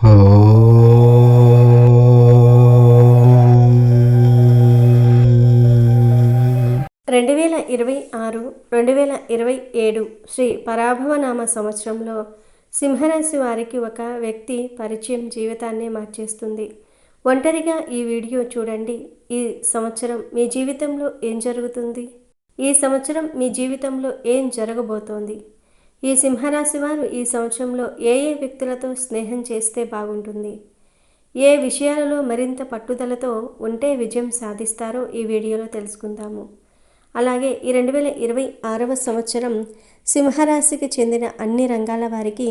2026 2027 శ్రీ పరాభవనామ సంవత్సరంలో సింహరాశి వారికి ఒక వ్యక్తి పరిచయం జీవితాన్నే మార్చేస్తుంది. ఒంటరిగా ఈ వీడియో చూడండి. ఈ సంవత్సరం మీ జీవితంలో ఏం జరుగుతుంది? ఈ సంవత్సరం మీ జీవితంలో ఏం జరగబోతోంది? ఈ సింహరాశి వారు ఈ సంవత్సరంలో ఏ వ్యక్తులతో స్నేహం చేస్తే బాగుంటుంది? ఏ విషయాలలో మరింత పట్టుదలతో ఉంటే విజయం సాధిస్తారో ఈ వీడియోలో తెలుసుకుందాము. అలాగే ఈ 2026వ సంవత్సరం సింహరాశికి చెందిన అన్ని రంగాల వారికి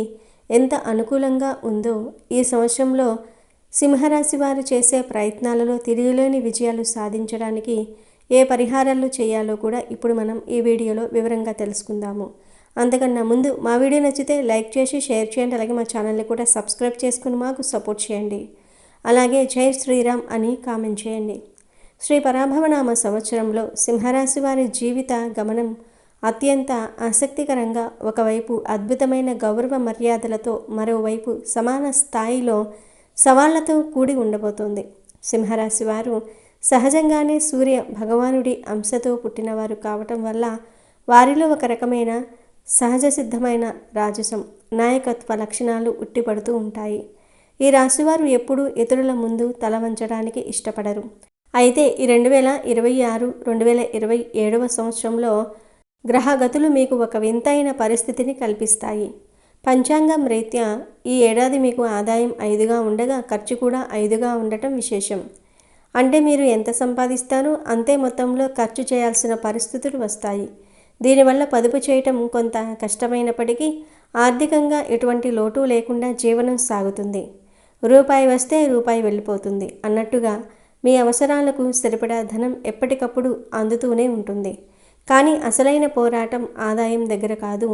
ఎంత అనుకూలంగా ఉందో, ఈ సంవత్సరంలో సింహరాశి వారు చేసే ప్రయత్నాలలో తిరుగులేని విజయాలు సాధించడానికి ఏ పరిహారాలు చేయాలో కూడా ఇప్పుడు మనం ఈ వీడియోలో వివరంగా తెలుసుకుందాము. అంతకన్నా ముందు మా వీడియో నచ్చితే లైక్ చేసి షేర్ చేయండి. అలాగే మా ఛానల్ని కూడా సబ్స్క్రైబ్ చేసుకుని మాకు సపోర్ట్ చేయండి. అలాగే జై శ్రీరామ్ అని కామెంట్ చేయండి. శ్రీ పరాభవనామ సంవత్సరంలో సింహరాశి వారి జీవిత గమనం అత్యంత ఆసక్తికరంగా, ఒకవైపు అద్భుతమైన గౌరవ మర్యాదలతో, మరోవైపు సమాన స్థాయిలో సవాళ్లతో కూడి ఉండబోతోంది. సింహరాశి వారు సహజంగానే సూర్య భగవానుడి అంశతో పుట్టినవారు కావటం వల్ల వారిలో ఒక రకమైన సహజ సిద్ధమైన రాజసం, నాయకత్వ లక్షణాలు ఉట్టిపడుతూ ఉంటాయి. ఈ రాశివారు ఎప్పుడూ ఇతరుల ముందు తల వంచడానికి ఇష్టపడరు. అయితే ఈ 2026 2027వ సంవత్సరంలో గ్రహగతులు మీకు ఒక వింతైన పరిస్థితిని కల్పిస్తాయి. పంచాంగం రీత్యా ఈ ఏడాది మీకు ఆదాయం 5గా ఉండగా ఖర్చు కూడా 5గా ఉండటం విశేషం. అంటే మీరు ఎంత సంపాదిస్తారో అంతే మొత్తంలో ఖర్చు చేయాల్సిన పరిస్థితులు వస్తాయి. దీనివల్ల పొదుపు చేయటం కొంత కష్టమైనప్పటికీ ఆర్థికంగా ఎటువంటి లోటు లేకుండా జీవనం సాగుతుంది. రూపాయి వస్తే రూపాయి వెళ్ళిపోతుంది అన్నట్టుగా మీ అవసరాలకు సరిపడా ధనం ఎప్పటికప్పుడు అందుతూనే ఉంటుంది. కానీ అసలైన పోరాటం ఆదాయం దగ్గర కాదు,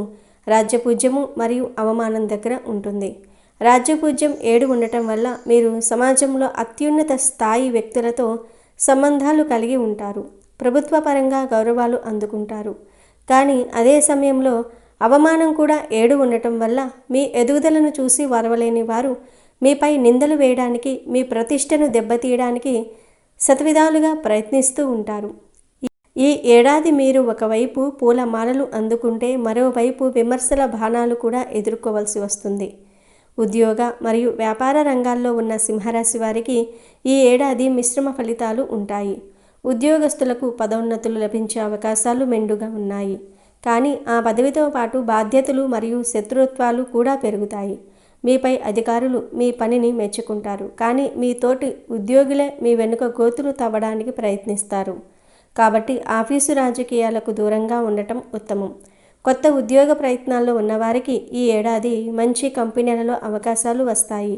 రాజ్యపూజ్యము మరియు అవమానం దగ్గర ఉంటుంది. రాజ్యపూజ్యం 7 ఉండటం వల్ల మీరు సమాజంలో అత్యున్నత స్థాయి వ్యక్తులతో సంబంధాలు కలిగి ఉంటారు. ప్రభుత్వ పరంగా గౌరవాలు అందుకుంటారు. కానీ అదే సమయంలో అవమానం కూడా 7 ఉండటం వల్ల మీ ఎదుగుదలను చూసి వరవలేని వారు మీపై నిందలు వేయడానికి, మీ ప్రతిష్టను దెబ్బతీయడానికి శతవిధాలుగా ప్రయత్నిస్తూ ఉంటారు. ఈ ఏడాది మీరు ఒకవైపు పూల మాలలు అందుకుంటే మరోవైపు విమర్శల బాణాలు కూడా ఎదుర్కోవలసి వస్తుంది. ఉద్యోగ మరియు వ్యాపార రంగాల్లో ఉన్న సింహరాశి వారికి ఈ ఏడాది మిశ్రమ ఫలితాలు ఉంటాయి. ఉద్యోగస్తులకు పదోన్నతులు లభించే అవకాశాలు మెండుగా ఉన్నాయి. కానీ ఆ పదవితో పాటు బాధ్యతలు మరియు శత్రుత్వాలు కూడా పెరుగుతాయి. మీపై అధికారులు మీ పనిని మెచ్చుకుంటారు, కానీ మీ తోటి ఉద్యోగులే మీ వెనుక గోతులు తవ్వడానికి ప్రయత్నిస్తారు. కాబట్టి ఆఫీసు రాజకీయాలకు దూరంగా ఉండటం ఉత్తమం. కొత్త ఉద్యోగ ప్రయత్నాల్లో ఉన్నవారికి ఈ ఏడాది మంచి కంపెనీలలో అవకాశాలు వస్తాయి.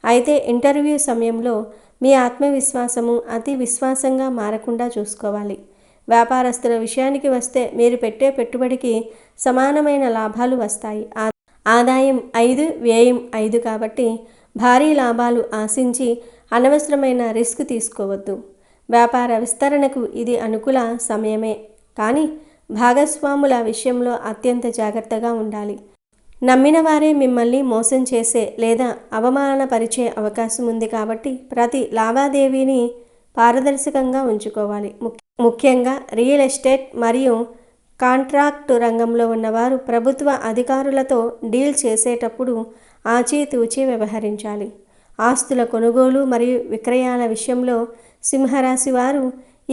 అయితే ఇంటర్వ్యూ సమయంలో మీ ఆత్మవిశ్వాసము అతి విశ్వాసంగా మారకుండా చూసుకోవాలి. వ్యాపారస్తుల విషయానికి వస్తే మీరు పెట్టే పెట్టుబడికి సమానమైన లాభాలు వస్తాయి. ఆదాయం 5, వ్యయం 5 కాబట్టి భారీ లాభాలు ఆశించి అనవసరమైన రిస్క్ తీసుకోవద్దు. వ్యాపార విస్తరణకు ఇది అనుకూల సమయమే, కానీ భాగస్వాముల విషయంలో అత్యంత జాగ్రత్తగా ఉండాలి. నమ్మిన వారే మిమ్మల్ని మోసం చేసే లేదా అవమానపరిచే అవకాశం ఉంది కాబట్టి ప్రతి లావాదేవీని పారదర్శకంగా ఉంచుకోవాలి. ముఖ్యంగా రియల్ ఎస్టేట్ మరియు కాంట్రాక్టు రంగంలో ఉన్నవారు ప్రభుత్వ అధికారులతో డీల్ చేసేటప్పుడు ఆచితూచి వ్యవహరించాలి. ఆస్తుల కొనుగోలు మరియు విక్రయాల విషయంలో సింహరాశి వారు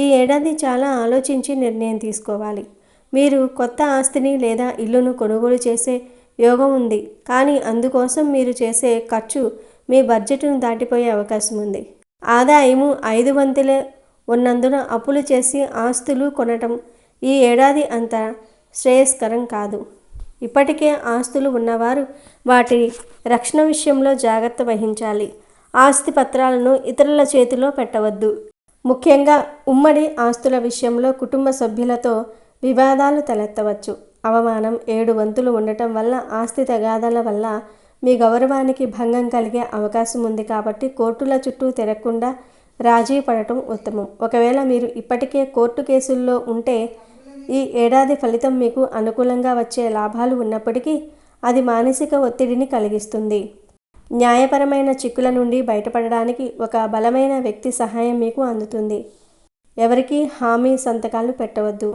ఈ ఏడాది చాలా ఆలోచించి నిర్ణయం తీసుకోవాలి. మీరు కొత్త ఆస్తిని లేదా ఇల్లును కొనుగోలు చేసే యోగం ఉంది, కానీ అందుకోసం మీరు చేసే ఖర్చు మీ బడ్జెట్ను దాటిపోయే అవకాశం ఉంది. ఆదాయము 5 వంతులే ఉన్నందున అప్పులు చేసి ఆస్తులు కొనటం ఈ ఏడాది అంత శ్రేయస్కరం కాదు. ఇప్పటికే ఆస్తులు ఉన్నవారు వాటి రక్షణ విషయంలో జాగ్రత్త వహించాలి. ఆస్తి పత్రాలను ఇతరుల చేతిలో పెట్టవద్దు. ముఖ్యంగా ఉమ్మడి ఆస్తుల విషయంలో కుటుంబ సభ్యులతో వివాదాలు తలెత్తవచ్చు. అవమానం 7 వంతులు ఉండటం వల్ల ఆస్తి తగాదాల వల్ల మీ గౌరవానికి భంగం కలిగే అవకాశం ఉంది. కాబట్టి కోర్టుల చుట్టూ తిరగకుండా రాజీ పడటం ఉత్తమం. ఒకవేళ మీరు ఇప్పటికే కోర్టు కేసుల్లో ఉంటే ఈ ఏడాది ఫలితం మీకు అనుకూలంగా వచ్చే లాభాలు ఉన్నప్పటికీ అది మానసిక ఒత్తిడిని కలిగిస్తుంది. న్యాయపరమైన చిక్కుల నుండి బయటపడడానికి ఒక బలమైన వ్యక్తి సహాయం మీకు అందుతుంది. ఎవరికీ హామీ సంతకాలు పెట్టవద్దు.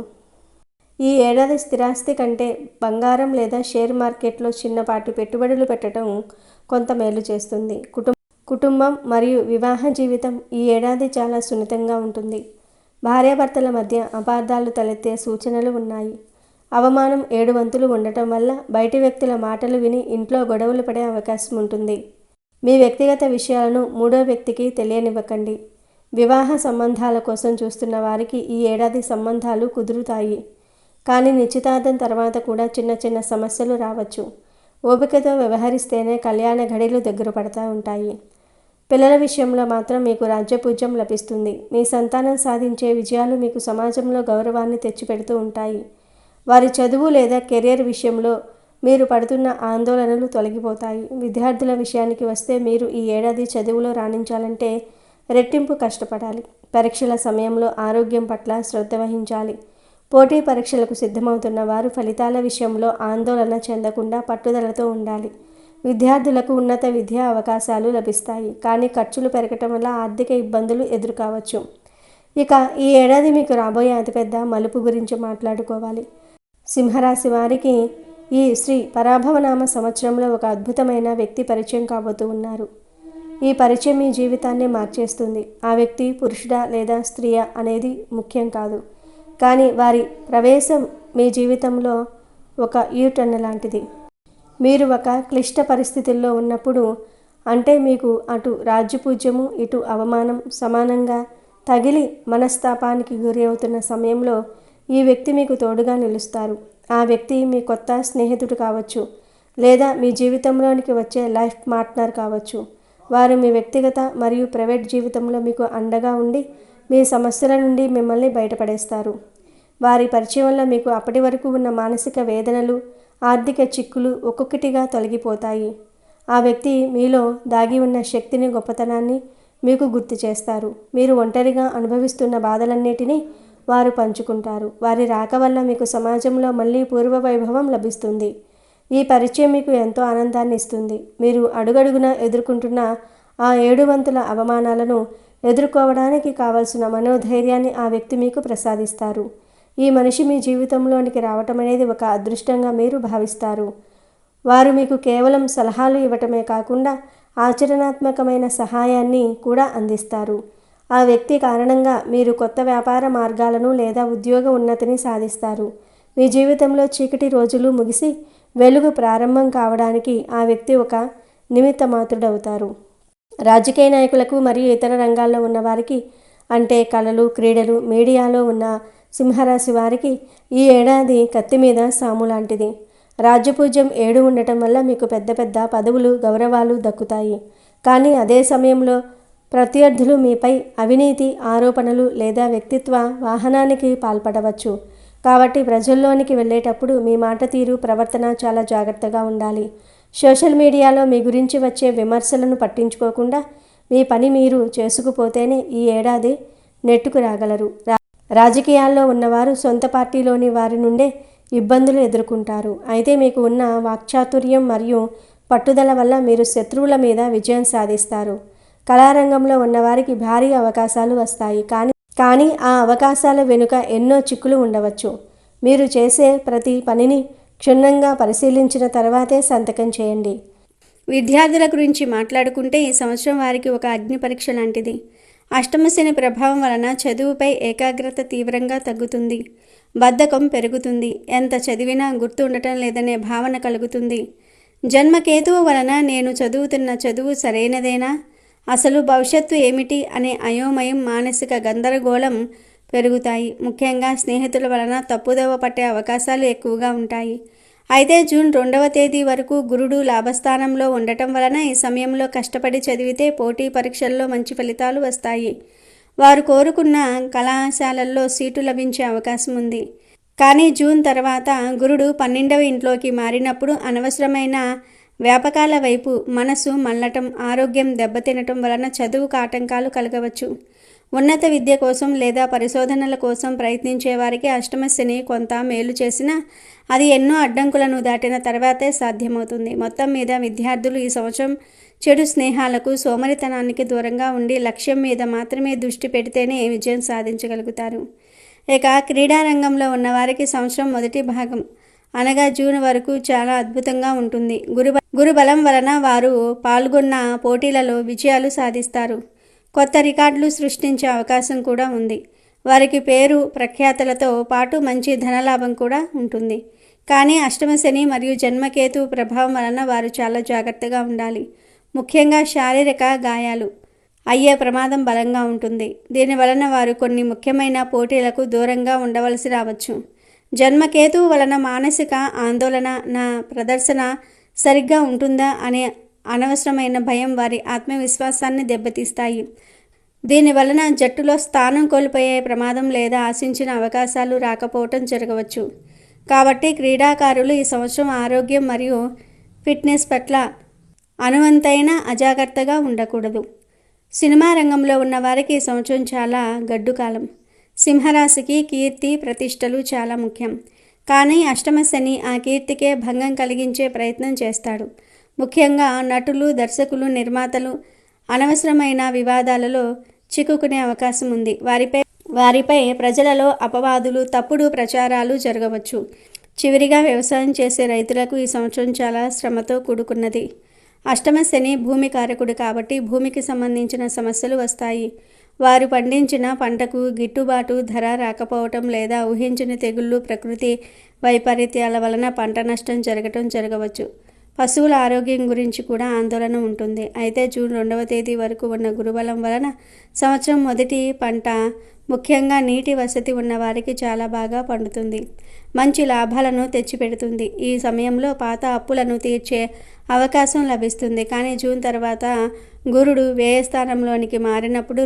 ఈ ఏడాది స్థిరాస్తి కంటే బంగారం లేదా షేర్ మార్కెట్లో చిన్నపాటి పెట్టుబడులు పెట్టడం కొంత మేలు చేస్తుంది. కుటుంబం మరియు వివాహ జీవితం ఈ ఏడాది చాలా సున్నితంగా ఉంటుంది. భార్యాభర్తల మధ్య అపార్థాలు తలెత్తే సూచనలు ఉన్నాయి. అవమానం 7 వంతులు ఉండటం వల్ల బయటి వ్యక్తుల మాటలు విని ఇంట్లో గొడవలు పడే అవకాశం ఉంటుంది. మీ వ్యక్తిగత విషయాలను మూడో వ్యక్తికి తెలియనివ్వకండి. వివాహ సంబంధాల కోసం చూస్తున్న వారికి ఈ ఏడాది సంబంధాలు కుదురుతాయి. కానీ నిశ్చితార్థం తర్వాత కూడా చిన్న చిన్న సమస్యలు రావచ్చు. ఓపికతో వ్యవహరిస్తేనే కళ్యాణ ఘడియలు దగ్గర పడతా ఉంటాయి. పిల్లల విషయంలో మాత్రం మీకు రాజ్యపూజ్యం లభిస్తుంది. మీ సంతానం సాధించే విజయాలు మీకు సమాజంలో గౌరవాన్ని తెచ్చిపెడుతూ ఉంటాయి. వారి చదువు లేదా కెరియర్ విషయంలో మీరు పడుతున్న ఆందోళనలు తొలగిపోతాయి. విద్యార్థుల విషయానికి వస్తే మీరు ఈ ఏడాది చదువులో రాణించాలంటే రెట్టింపు కష్టపడాలి. పరీక్షల సమయంలో ఆరోగ్యం పట్ల శ్రద్ధ వహించాలి. పోటీ పరీక్షలకు సిద్ధమవుతున్న వారు ఫలితాల విషయంలో ఆందోళన చెందకుండా పట్టుదలతో ఉండాలి. విద్యార్థులకు ఉన్నత విద్యా అవకాశాలు లభిస్తాయి. కానీ ఖర్చులు పెరగటం వల్ల ఆర్థిక ఇబ్బందులు ఎదుర్కోవచ్చు. ఇక ఈ ఏడాది మీకు రాబోయే అతిపెద్ద మలుపు గురించి మాట్లాడుకోవాలి. సింహరాశి వారికి ఈ శ్రీ పరాభవనామ సంవత్సరంలో ఒక అద్భుతమైన వ్యక్తి పరిచయం కాబోతూ ఉన్నారు. ఈ పరిచయం మీ జీవితాన్ని మార్చేస్తుంది. ఆ వ్యక్తి పురుషుడా లేదా స్త్రీయా అనేది ముఖ్యం కాదు. కానీ వారి ప్రవేశం మీ జీవితంలో ఒక యూటర్న్ లాంటిది. మీరు ఒక క్లిష్ట పరిస్థితుల్లో ఉన్నప్పుడు, అంటే మీకు అటు రాజ్యపూజ్యము ఇటు అవమానం సమానంగా తగిలి మనస్తాపానికి గురి అవుతున్న సమయంలో ఈ వ్యక్తి మీకు తోడుగా నిలుస్తారు. ఆ వ్యక్తి మీ కొత్త స్నేహితుడు కావచ్చు, లేదా మీ జీవితంలోనికి వచ్చే లైఫ్ పార్ట్నర్ కావచ్చు. వారు మీ వ్యక్తిగత మరియు ప్రైవేట్ జీవితంలో మీకు అండగా ఉండి మీ సమస్యల నుండి మిమ్మల్ని బయటపడేస్తారు. వారి పరిచయం వల్ల మీకు అప్పటి వరకు ఉన్న మానసిక వేదనలు, ఆర్థిక చిక్కులు ఒక్కొక్కటిగా తొలగిపోతాయి. ఆ వ్యక్తి మీలో దాగి ఉన్న శక్తిని, గొప్పతనాన్ని మీకు గుర్తు చేస్తారు. మీరు ఒంటరిగా అనుభవిస్తున్న బాధలన్నిటినీ వారు పంచుకుంటారు. వారి రాక వల్ల మీకు సమాజంలో మళ్ళీ పూర్వ వైభవం లభిస్తుంది. ఈ పరిచయం మీకు ఎంతో ఆనందాన్ని ఇస్తుంది. మీరు అడుగడుగునా ఎదుర్కొంటున్న ఆ 7 వంతుల అవమానాలను ఎదుర్కోవడానికి కావలసిన మనోధైర్యాన్ని ఆ వ్యక్తి మీకు ప్రసాదిస్తారు. ఈ మనిషి మీ జీవితంలోనికి రావటం అనేది ఒక అదృష్టంగా మీరు భావిస్తారు. వారు మీకు కేవలం సలహాలు ఇవ్వటమే కాకుండా ఆచరణాత్మకమైన సహాయాన్ని కూడా అందిస్తారు. ఆ వ్యక్తి కారణంగా మీరు కొత్త వ్యాపార మార్గాలను లేదా ఉద్యోగ ఉన్నతిని సాధిస్తారు. మీ జీవితంలో చీకటి రోజులు ముగిసి వెలుగు ప్రారంభం కావడానికి ఆ వ్యక్తి ఒక నిమిత్త మాత్రుడవుతారు. రాజకీయ నాయకులకు మరియు ఇతర రంగాల్లో ఉన్నవారికి, అంటే కళలు, క్రీడలు, మీడియాలో ఉన్న సింహరాశి వారికి ఈ ఏడాది కత్తి మీద సాము లాంటిది. రాజ్యపూజ్యం 7 ఉండటం వల్ల మీకు పెద్ద పెద్ద పదవులు, గౌరవాలు దక్కుతాయి. కానీ అదే సమయంలో ప్రత్యర్థులు మీపై అవినీతి ఆరోపణలు లేదా వ్యక్తిత్వ వాహనానికి పాల్పడవచ్చు. కాబట్టి ప్రజల్లోనికి వెళ్ళేటప్పుడు మీ మాట తీరు, ప్రవర్తన చాలా జాగ్రత్తగా ఉండాలి. సోషల్ మీడియాలో మీ గురించి వచ్చే విమర్శలను పట్టించుకోకుండా మీ పని మీరు చేసుకుపోతేనే ఈ ఏడాది నెట్టుకు రాగలరు. రాజకీయాల్లో ఉన్నవారు సొంత పార్టీలోని వారి నుండే ఇబ్బందులు ఎదుర్కొంటారు. అయితే మీకు ఉన్న వాక్చాతుర్యం మరియు పట్టుదల వల్ల మీరు శత్రువుల మీద విజయం సాధిస్తారు. కళారంగంలో ఉన్నవారికి భారీ అవకాశాలు వస్తాయి. కానీ ఆ అవకాశాల వెనుక ఎన్నో చిక్కులు ఉండవచ్చు. మీరు చేసే ప్రతి పనిని క్షుణ్ణంగా పరిశీలించిన తర్వాతే సంతకం చేయండి. విద్యార్థుల గురించి మాట్లాడుకుంటే ఈ సంవత్సరం వారికి ఒక అగ్ని పరీక్ష లాంటిది. అష్టమశని ప్రభావం వలన చదువుపై ఏకాగ్రత తీవ్రంగా తగ్గుతుంది. బద్ధకం పెరుగుతుంది. ఎంత చదివినా గుర్తు ఉండటం లేదనే భావన కలుగుతుంది. జన్మకేతువు వలన నేను చదువుతున్న చదువు సరైనదేనా, అసలు భవిష్యత్తు ఏమిటి అనే అయోమయం, మానసిక గందరగోళం పెరుగుతాయి. ముఖ్యంగా స్నేహితుల వలన తప్పుదోవ పట్టే అవకాశాలు ఎక్కువగా ఉంటాయి. అయితే జూన్ 2వ తేదీ వరకు గురుడు లాభస్థానంలో ఉండటం వలన ఈ సమయంలో కష్టపడి చదివితే పోటీ పరీక్షల్లో మంచి ఫలితాలు వస్తాయి. వారు కోరుకున్న కళాశాలల్లో సీటు లభించే అవకాశం ఉంది. కానీ జూన్ తర్వాత గురుడు 12వ ఇంట్లోకి మారినప్పుడు అనవసరమైన వ్యాపకాల వైపు మనసు మళ్ళటం, ఆరోగ్యం దెబ్బతినటం వలన చదువుకు ఆటంకాలు కలగవచ్చు. ఉన్నత విద్య కోసం లేదా పరిశోధనల కోసం ప్రయత్నించే వారికి అష్టమశని కొంత మేలు చేసినా అది ఎన్నో అడ్డంకులను దాటిన తర్వాతే సాధ్యమవుతుంది. మొత్తం మీద విద్యార్థులు ఈ సంవత్సరం చెడు స్నేహాలకు, సోమరితనానికి దూరంగా ఉండి లక్ష్యం మీద మాత్రమే దృష్టి పెడితేనే విజయం సాధించగలుగుతారు. ఇక క్రీడారంగంలో ఉన్నవారికి సంవత్సరం మొదటి భాగం అనగా జూన్ వరకు చాలా అద్భుతంగా ఉంటుంది. గురుబలం వలన వారు పాల్గొన్న పోటీలలో విజయాలు సాధిస్తారు. కొత్త రికార్డులు సృష్టించే అవకాశం కూడా ఉంది. వారికి పేరు ప్రఖ్యాతలతో పాటు మంచి ధనలాభం కూడా ఉంటుంది. కానీ అష్టమ శని మరియు జన్మకేతు ప్రభావం వలన వారు చాలా జాగ్రత్తగా ఉండాలి. ముఖ్యంగా శారీరక గాయాలు అయ్యే ప్రమాదం బలంగా ఉంటుంది. దీనివలన వారు కొన్ని ముఖ్యమైన పోటీలకు దూరంగా ఉండవలసి రావచ్చు. జన్మకేతువు వలన మానసిక ఆందోళన, నా ప్రదర్శన సరిగ్గా ఉంటుందా అనే అనవసరమైన భయం వారి ఆత్మవిశ్వాసాన్ని దెబ్బతీస్తాయి. దీనివలన జట్టులో స్థానం కోల్పోయే ప్రమాదం లేదా ఆశించిన అవకాశాలు రాకపోవటం జరగవచ్చు. కాబట్టి క్రీడాకారులు ఈ సంవత్సరం ఆరోగ్యం మరియు ఫిట్నెస్ పట్ల అనువంతైన అజాగ్రత్తగా ఉండకూడదు. సినిమా రంగంలో ఉన్న వారికి ఈ సంవత్సరం చాలా గడ్డు కాలం. సింహరాశికి కీర్తి ప్రతిష్టలు చాలా ముఖ్యం. కానీ అష్టమ శని ఆ కీర్తికే భంగం కలిగించే ప్రయత్నం చేస్తాడు. ముఖ్యంగా నటులు, దర్శకులు, నిర్మాతలు అనవసరమైన వివాదాలలో చిక్కుకునే అవకాశం ఉంది. వారిపై ప్రజలలో అపవాదులు, తప్పుడు ప్రచారాలు జరగవచ్చు. చివరిగా వ్యవసాయం చేసే రైతులకు ఈ సంవత్సరం చాలా శ్రమతో కూడుకున్నది. అష్టమ శని భూమి కారకుడు కాబట్టి భూమికి సంబంధించిన సమస్యలు వస్తాయి. వారు పండించిన పంటకు గిట్టుబాటు ధర రాకపోవటం లేదా ఊహించని తెగుళ్ళు, ప్రకృతి వైపరీత్యాల వలన పంట నష్టం జరగవచ్చు. పశువుల ఆరోగ్యం గురించి కూడా ఆందోళన ఉంటుంది. అయితే జూన్ 2వ తేదీ వరకు ఉన్న గురుబలం వలన సంవత్సరం మొదటి పంట ముఖ్యంగా నీటి వసతి ఉన్న వారికి చాలా బాగా పండుతుంది. మంచి లాభాలను తెచ్చిపెడుతుంది. ఈ సమయంలో పాత అప్పులను తీర్చే అవకాశం లభిస్తుంది. కానీ జూన్ తర్వాత గురుడు వ్యయస్థానంలోనికి మారినప్పుడు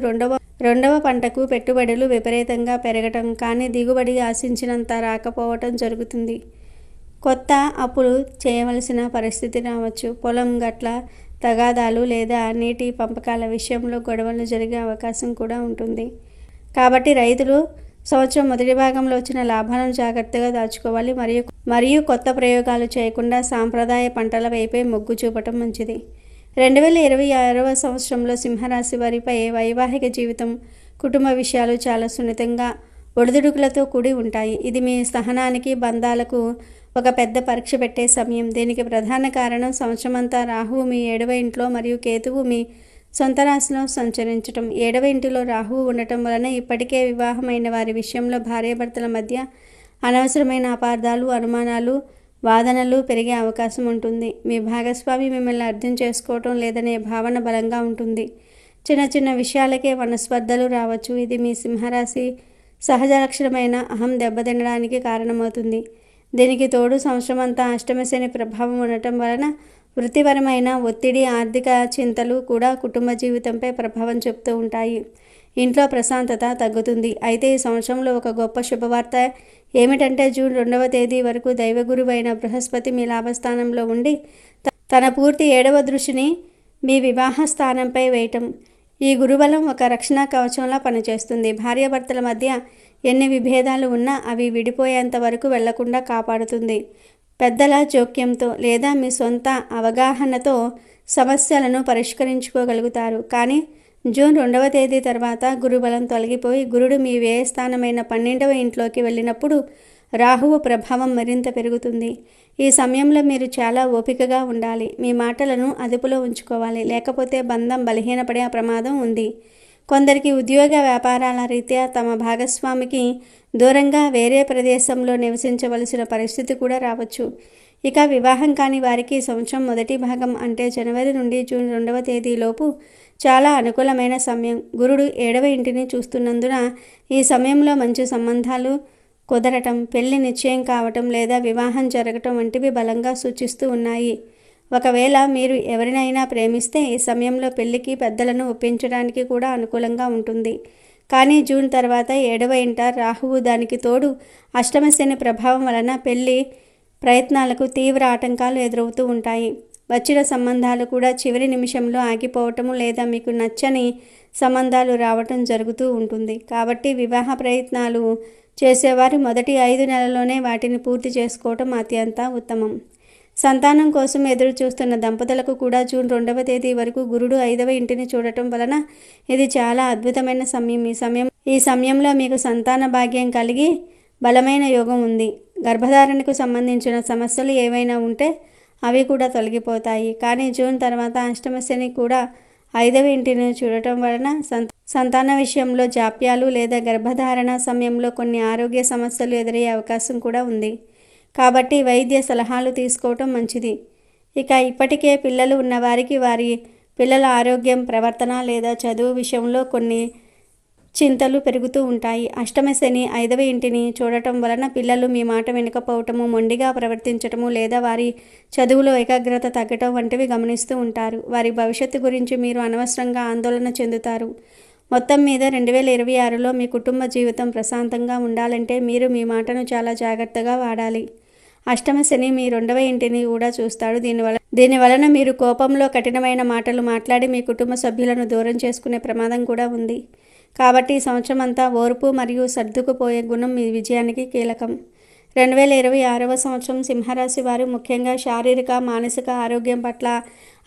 రెండవ పంటకు పెట్టుబడులు విపరీతంగా పెరగటం, కానీ దిగుబడి ఆశించినంత రాకపోవటం జరుగుతుంది. కొత్త అప్పులు చేయవలసిన పరిస్థితి రావచ్చు. పొలం గట్ల తగాదాలు లేదా నీటి పంపకాల విషయంలో గొడవలు జరిగే అవకాశం కూడా ఉంటుంది. కాబట్టి రైతులు సంవత్సరం మొదటి భాగంలో వచ్చిన లాభాలను జాగ్రత్తగా దాచుకోవాలి మరియు కొత్త ప్రయోగాలు చేయకుండా సాంప్రదాయ పంటల వైపే మొగ్గు చూపటం మంచిది. 2026వ సంవత్సరంలో సింహరాశి వారిపై వైవాహిక జీవితం, కుటుంబ విషయాలు చాలా సున్నితంగా ఒడిదుడుకులతో కూడి ఉంటాయి. ఇది మీ సహనానికి, బంధాలకు ఒక పెద్ద పరీక్ష పెట్టే సమయం. దీనికి ప్రధాన కారణం సంవత్సరమంతా రాహువు మీ 7వ ఇంట్లో మరియు కేతువు మీ సొంత రాశిలో సంచరించటం. 7వ ఇంటిలో రాహువు ఉండటం వలన ఇప్పటికే వివాహమైన వారి విషయంలో భార్యాభర్తల మధ్య అనవసరమైన అపార్థాలు, అనుమానాలు, వాదనలు పెరిగే అవకాశం ఉంటుంది. మీ భాగస్వామి మిమ్మల్ని అర్థం చేసుకోవటం లేదనే భావన బలంగా ఉంటుంది. చిన్న చిన్న విషయాలకే మనస్పర్ధలు రావచ్చు. ఇది మీ సింహరాశి సహజ లక్షణమైన అహం దెబ్బతినడానికి కారణమవుతుంది. దీనికి తోడు సంవత్సరం అంతా అష్టమ శని ప్రభావం ఉండటం వలన వృత్తిపరమైన ఒత్తిడి, ఆర్థిక చింతలు కూడా కుటుంబ జీవితంపై ప్రభావం చూపుతూ ఉంటాయి. ఇంట్లో ప్రశాంతత తగ్గుతుంది. అయితే ఈ సంవత్సరంలో ఒక గొప్ప శుభవార్త ఏమిటంటే జూన్ 2వ తేదీ వరకు దైవగురువైన బృహస్పతి మీ లాభస్థానంలో ఉండి తన పూర్తి 7వ దృష్టిని మీ వివాహ స్థానంపై వేయటం. ఈ గురుబలం ఒక రక్షణ కవచంలా పనిచేస్తుంది. భార్యాభర్తల మధ్య ఎన్ని విభేదాలు ఉన్నా అవి విడిపోయేంత వరకు వెళ్లకుండా కాపాడుతుంది. పెద్దల జోక్యంతో లేదా మీ సొంత అవగాహనతో సమస్యలను పరిష్కరించుకోగలుగుతారు. కానీ జూన్ 2వ తేదీ తర్వాత గురుబలం తొలగిపోయి గురుడు మీ వ్యయస్థానమైన 12వ ఇంట్లోకి వెళ్ళినప్పుడు రాహువు ప్రభావం మరింత పెరుగుతుంది. ఈ సమయంలో మీరు చాలా ఓపికగా ఉండాలి. మీ మాటలను అదుపులో ఉంచుకోవాలి, లేకపోతే బంధం బలహీనపడే ప్రమాదం ఉంది. కొందరికి ఉద్యోగ వ్యాపారాల రీత్యా తమ భాగస్వామికి దూరంగా వేరే ప్రదేశంలో నివసించవలసిన పరిస్థితి కూడా రావచ్చు. ఇక వివాహం కాని వారికి సంవత్సరం మొదటి భాగం అంటే జనవరి నుండి జూన్ 2వ తేదీలోపు చాలా అనుకూలమైన సమయం. గురుడు 7వ ఇంటిని చూస్తున్నందున ఈ సమయంలో మంచి సంబంధాలు కుదరటం, పెళ్లి నిశ్చయం కావటం లేదా వివాహం జరగటం వంటివి బలంగా సూచిస్తూ ఉన్నాయి. ఒకవేళ మీరు ఎవరినైనా ప్రేమిస్తే ఈ సమయంలో పెళ్లికి పెద్దలను ఒప్పించడానికి కూడా అనుకూలంగా ఉంటుంది. కానీ జూన్ తర్వాత 7వ ఇంట రాహువు, దానికి తోడు అష్టమ శని ప్రభావం వలన పెళ్లి ప్రయత్నాలకు తీవ్ర ఆటంకాలు ఎదురవుతూ ఉంటాయి. వచ్చిన సంబంధాలు కూడా చివరి నిమిషంలో ఆగిపోవటము లేదా మీకు నచ్చని సంబంధాలు రావటం జరుగుతూ ఉంటుంది. కాబట్టి వివాహ ప్రయత్నాలు చేసేవారు మొదటి 5 నెలల్లోనే వాటిని పూర్తి చేసుకోవటం అత్యంత ఉత్తమం. సంతానం కోసం ఎదురు చూస్తున్న దంపతులకు కూడా జూన్ 2వ తేదీ వరకు గురుడు 5వ ఇంటిని చూడటం వలన ఇది చాలా అద్భుతమైన సమయం. ఈ సమయంలో మీకు సంతాన భాగ్యం కలిగి బలమైన యోగం ఉంది. గర్భధారణకు సంబంధించిన సమస్యలు ఏవైనా ఉంటే అవి కూడా తొలగిపోతాయి. కానీ జూన్ తర్వాత అష్టమ శని కూడా 5వ ఇంటిని చూడటం వలన సంతాన విషయంలో జాప్యాలు లేదా గర్భధారణ సమయంలో కొన్ని ఆరోగ్య సమస్యలు ఎదురయ్యే అవకాశం కూడా ఉంది. కాబట్టి వైద్య సలహాలు తీసుకోవటం మంచిది. ఇక ఇప్పటికే పిల్లలు ఉన్నవారికి వారి పిల్లల ఆరోగ్యం, ప్రవర్తన లేదా చదువు విషయంలో కొన్ని చింతలు పెరుగుతూ ఉంటాయి. అష్టమ శని 5వ ఇంటిని చూడటం వలన పిల్లలు మీ మాట వినకపోవటము, మొండిగా ప్రవర్తించటము లేదా వారి చదువులో ఏకాగ్రత తగ్గటం వంటివి గమనిస్తూ ఉంటారు. వారి భవిష్యత్తు గురించి మీరు అనవసరంగా ఆందోళన చెందుతారు. మొత్తం మీద 2026లో మీ కుటుంబ జీవితం ప్రశాంతంగా ఉండాలంటే మీరు మీ మాటను చాలా జాగ్రత్తగా వాడాలి. అష్టమ శని మీ 2వ ఇంటిని కూడా చూస్తాడు. దీనివలన మీరు కోపంలో కఠినమైన మాటలు మాట్లాడి మీ కుటుంబ సభ్యులను దూరం చేసుకునే ప్రమాదం కూడా ఉంది. కాబట్టి ఈ సంవత్సరం అంతా ఓర్పు మరియు సర్దుకుపోయే గుణం మీ విజయానికి కీలకం. 2026వ సంవత్సరం సింహరాశి వారు ముఖ్యంగా శారీరక, మానసిక ఆరోగ్యం పట్ల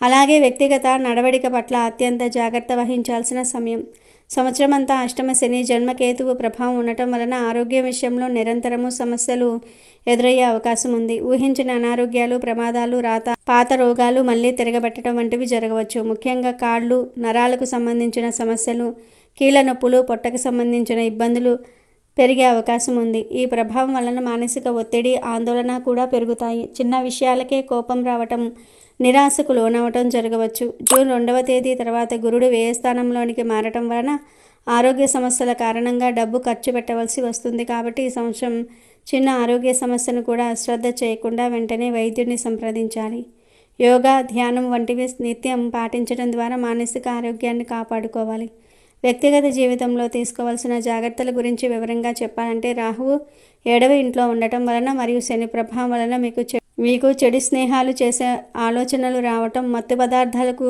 అలాగే వ్యక్తిగత నడవడిక పట్ల అత్యంత జాగ్రత్త వహించాల్సిన సమయం. సంవత్సరం అంతా అష్టమ శని, జన్మకేతువు ప్రభావం ఉండటం వలన ఆరోగ్యం విషయంలో నిరంతరము సమస్యలు ఎదురయ్యే అవకాశం ఉంది. ఊహించిన అనారోగ్యాలు, ప్రమాదాలు, పాత రోగాలు మళ్ళీ తిరగబెట్టడం వంటివి జరగవచ్చు. ముఖ్యంగా కాళ్ళు, నరాలకు సంబంధించిన సమస్యలు, కీళ్ళ నొప్పులు, పొట్టకు సంబంధించిన ఇబ్బందులు పెరిగే అవకాశం ఉంది. ఈ ప్రభావం వలన మానసిక ఒత్తిడి, ఆందోళన కూడా పెరుగుతాయి. చిన్న విషయాలకే కోపం రావటం, నిరాశకు లోనవటం జరగవచ్చు. జూన్ 2వ తేదీ తర్వాత గురుడు వ్యయ స్థానంలోనికి మారటం వలన ఆరోగ్య సమస్యల కారణంగా డబ్బు ఖర్చు పెట్టవలసి వస్తుంది. కాబట్టి ఈ సంవత్సరం చిన్న ఆరోగ్య సమస్యను కూడా అశ్రద్ధ చేయకుండా వెంటనే వైద్యుడిని సంప్రదించాలి. యోగా, ధ్యానం వంటివి నిత్యం పాటించడం ద్వారా మానసిక ఆరోగ్యాన్ని కాపాడుకోవాలి. వ్యక్తిగత జీవితంలో తీసుకోవాల్సిన జాగ్రత్తల గురించి వివరంగా చెప్పాలంటే రాహువు 7వ ఇంట్లో ఉండటం వలన మరియు శని ప్రభావం వలన మీకు చెడు స్నేహాలు చేసే ఆలోచనలు రావటం, మత్తు పదార్థాలకు,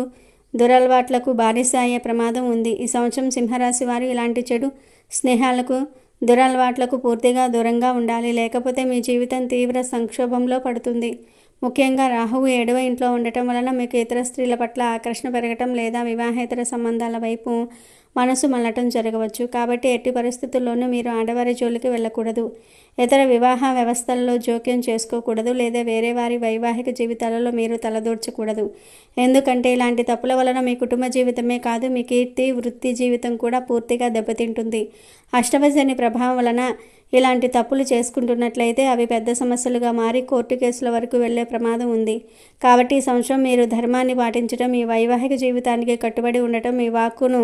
దురలవాట్లకు బానిస అయ్యే ప్రమాదం ఉంది. ఈ సంవత్సరం సింహరాశి వారు ఇలాంటి చెడు స్నేహాలకు, దురలవాట్లకు పూర్తిగా దూరంగా ఉండాలి. లేకపోతే మీ జీవితం తీవ్ర సంక్షోభంలో పడుతుంది. ముఖ్యంగా రాహువు 7వ ఇంట్లో ఉండటం వలన మీకు ఇతర స్త్రీల పట్ల ఆకర్షణ పెరగటం లేదా వివాహేతర సంబంధాల వైపు మనసు మళ్ళటం జరగవచ్చు. కాబట్టి ఎట్టి పరిస్థితుల్లోనూ మీరు ఆడవారి జోలికి వెళ్ళకూడదు. ఇతర వివాహ వ్యవస్థల్లో జోక్యం చేసుకోకూడదు లేదా వేరే వారి వైవాహిక జీవితాలలో మీరు తలదూర్చకూడదు. ఎందుకంటే ఇలాంటి తప్పుల వలన మీ కుటుంబ జీవితమే కాదు, మీ కీర్తి, వృత్తి జీవితం కూడా పూర్తిగా దెబ్బతింటుంది. అష్టమ శని ప్రభావం వలన ఇలాంటి తప్పులు చేసుకుంటున్నట్లయితే అవి పెద్ద సమస్యలుగా మారి కోర్టు కేసుల వరకు వెళ్లే ప్రమాదం ఉంది. కాబట్టి ఈ సంవత్సరం మీరు ధర్మాన్ని పాటించడం, మీ వైవాహిక జీవితానికి కట్టుబడి ఉండటం, మీ వాక్కును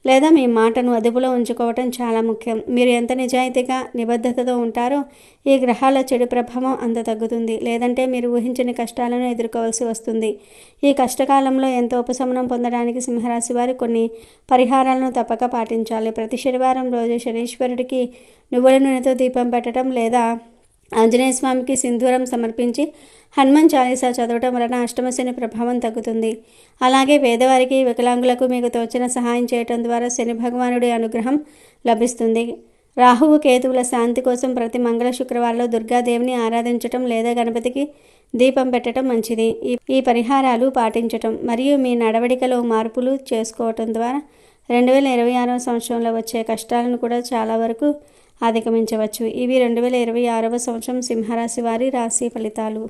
లేదా మీ మాటను అదుపులో ఉంచుకోవటం చాలా ముఖ్యం. మీరు ఎంత నిజాయితీగా, నిబద్ధతతో ఉంటారో ఈ గ్రహాల చెడు ప్రభావం అంత తగ్గుతుంది. లేదంటే మీరు ఊహించని కష్టాలను ఎదుర్కోవాల్సి వస్తుంది. ఈ కష్టకాలంలో ఎంతో ఉపశమనం పొందడానికి సింహరాశి వారు కొన్ని పరిహారాలను తప్పక పాటించాలి. ప్రతి శనివారం రోజు శనీశ్వరుడికి నువ్వుల నూనెతో దీపం పెట్టడం లేదా ఆంజనేయ స్వామికి సింధూరం సమర్పించి హనుమాన్ చాలీసా చదవటం వలన అష్టమశని ప్రభావం తగ్గుతుంది. అలాగే పేదవారికి, వికలాంగులకు మీకు తోచిన సహాయం చేయటం ద్వారా శని భగవానుడి అనుగ్రహం లభిస్తుంది. రాహువు కేతువుల శాంతి కోసం ప్రతి మంగళ శుక్రవారంలో దుర్గాదేవిని ఆరాధించటం లేదా గణపతికి దీపం పెట్టడం మంచిది. ఈ పరిహారాలు పాటించటం మరియు మీ నడవడికలో మార్పులు చేసుకోవటం ద్వారా 2026వ సంవత్సరంలో వచ్చే కష్టాలను కూడా చాలా వరకు అధిగమించవచ్చు. ఇవి 2026వ సంవత్సరం సింహరాశి వారి రాశి ఫలితాలు.